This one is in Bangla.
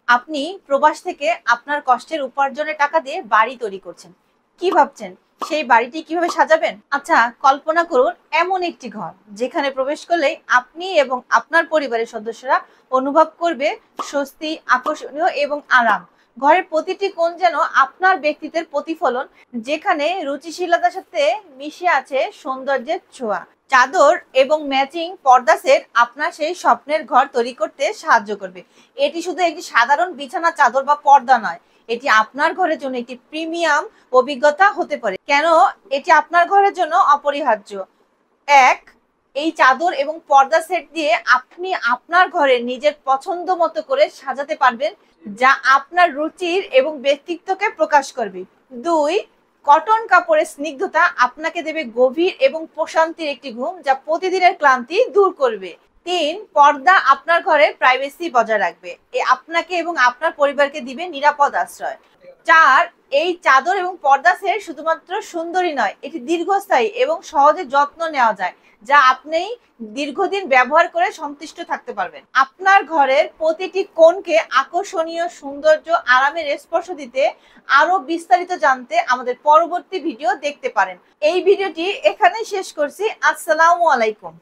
আপনি প্রবাস থেকে আপনার কষ্টের উপার্জনের টাকা দিয়ে বাড়ি তৈরি করছেন। কি ভাবছেন সেই বাড়িটি কিভাবে সাজাবেন? আচ্ছা, কল্পনা করুন এমন একটি ঘর যেখানে প্রবেশ করলেই আপনি এবং আপনার পরিবারের সদস্যরা অনুভব করবে স্বস্তি, আকর্ষণীয় এবং আরাম। ঘরের প্রতিটি কোণ যেন আপনার ব্যক্তিত্বের প্রতিফলন, যেখানে রুচিশীলতার সাথে মিশে আছে সৌন্দর্যের ছোঁয়া। চাদর এবং ম্যাচিং পর্দা সেট আপনার সেই স্বপ্নের ঘর তৈরি করতে সাহায্য করবে। এটি শুধু একটি সাধারণ বিছানা চাদর বা পর্দা নয়, এটি আপনার ঘরের জন্য একটি প্রিমিয়াম অভিজ্ঞতা হতে পারে। কেন এটি আপনার ঘরের জন্য অপরিহার্য? এক, এই চাদর এবং পর্দা সেট দিয়ে আপনি আপনার ঘরে নিজের পছন্দ মতো করে সাজাতে পারবেন, যা আপনার রুচির এবং ব্যক্তিত্বকে প্রকাশ করবে। দুই, কটন কাপড়ের স্নিগ্ধতা আপনাকে দেবে গভীর এবং প্রশান্তির একটি ঘুম, যা প্রতিদিনের ক্লান্তি দূর করবে। তিন, পর্দা আপনার ঘরের প্রাইভেসি বজায় রাখবে, আপনাকে এবং আপনার পরিবারকে দিবে নিরাপদ আশ্রয়। চার, এই চাদর এবং পর্দা সেট শুধুমাত্র সুন্দরী নয়, এটি দীর্ঘস্থায়ী এবং সহজে যত্ন নেওয়া যায়, যা আপনি দীর্ঘদিন ব্যবহার করে সন্তুষ্ট থাকতে পারবেন। আপনার ঘরের প্রতিটি কোণকে আকর্ষণীয় সৌন্দর্য, আরামের স্পর্শ দিতে আরো বিস্তারিত জানতে আমাদের পরবর্তী ভিডিও দেখতে পারেন। এই ভিডিওটি এখানেই শেষ করছি। আসসালামু আলাইকুম।